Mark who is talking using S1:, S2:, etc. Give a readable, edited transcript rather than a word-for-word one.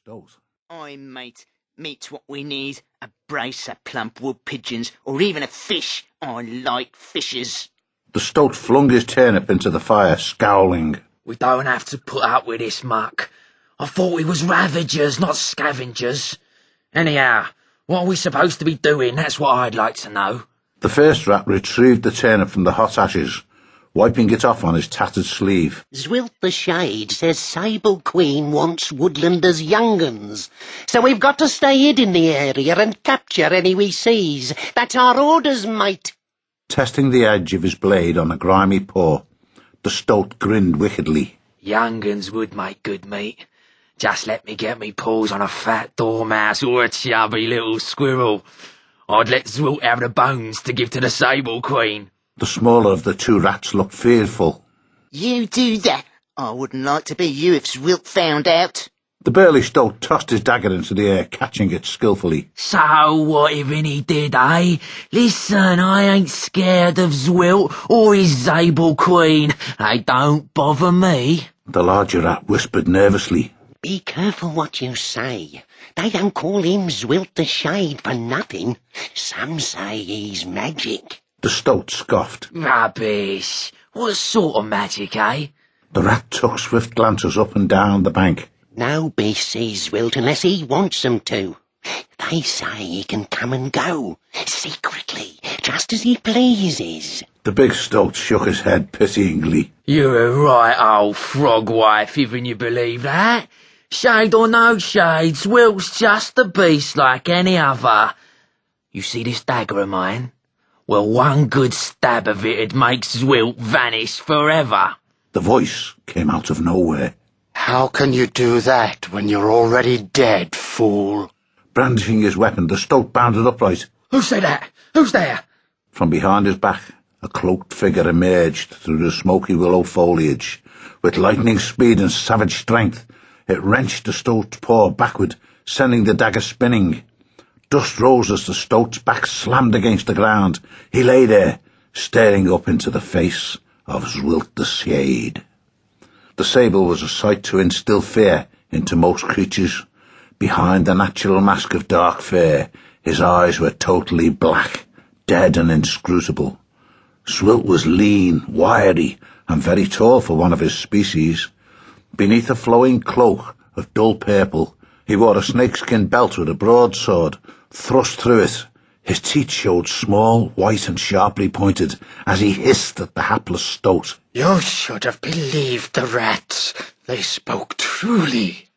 S1: Stoat.
S2: Aye, mate. Meat's what we need. A brace of plump wood pigeons, or even a fish. I like fishes.
S1: The Stoat flung his turnip into the fire, scowling.
S3: We don't have to put up with this muck. I thought we was ravagers, not scavengers. Anyhow, what are we supposed to be doing? That's what I'd like to know.
S1: The first rat retrieved the turnip from the hot ashes, wiping it off on his tattered sleeve.
S4: Zwilt the Shade says Sable Quean wants woodlanders' young uns, so we've got to stay hid in the area and capture any we sees. That's our orders, mate.
S1: Testing the edge of his blade on a grimy paw, the Stoat grinned wickedly.
S3: Young uns would make good meat. Just let me get me paws on a fat dormouse or a chubby little squirrel. I'd let Zwilt have the bones to give to the Sable Quean.
S1: The smaller of the two rats looked fearful.
S2: You do that. I wouldn't like to be you if Zwilt found out.
S1: The burly Stoat tossed his dagger into the air, catching it skillfully.
S3: So what even he did, eh? Listen, I ain't scared of Zwilt or his Sable Quean. They don't bother me.
S1: The larger rat whispered nervously.
S4: Be careful what you say. They don't call him Zwilt the Shade for nothing. Some say he's magic.
S1: The Stoat scoffed.
S3: Rubbish. What sort of magic, eh?
S1: The rat took swift glances up and down the bank.
S4: No beast sees Zwilt unless he wants them to. They say he can come and go, secretly, just as he pleases.
S1: The big Stoat shook his head pityingly.
S3: You're a right old frog wife, even you believe that. Shade or no shade, Zwilt's just a beast like any other. You see this dagger of mine? Well, one good stab of it'd make Zwilt vanish forever.
S1: The voice came out of nowhere.
S5: How can you do that when you're already dead, fool?
S1: Brandishing his weapon, the Stoat bounded upright.
S3: Who said that? Who's there?
S1: From behind his back, a cloaked figure emerged through the smoky willow foliage. With lightning speed and savage strength, it wrenched the Stoat's paw backward, sending the dagger spinning. Dust rose as the Stoat's back slammed against the ground. He lay there, staring up into the face of Zwilt the Shade. The sable was a sight to instill fear into most creatures. Behind the natural mask of dark fur, his eyes were totally black, dead and inscrutable. Zwilt was lean, wiry, and very tall for one of his species. Beneath a flowing cloak of dull purple, he wore a snakeskin belt with a broadsword thrust through it. His teeth showed small, white and sharply pointed as he hissed at the hapless Stoat.
S5: You should have believed the rats. They spoke truly.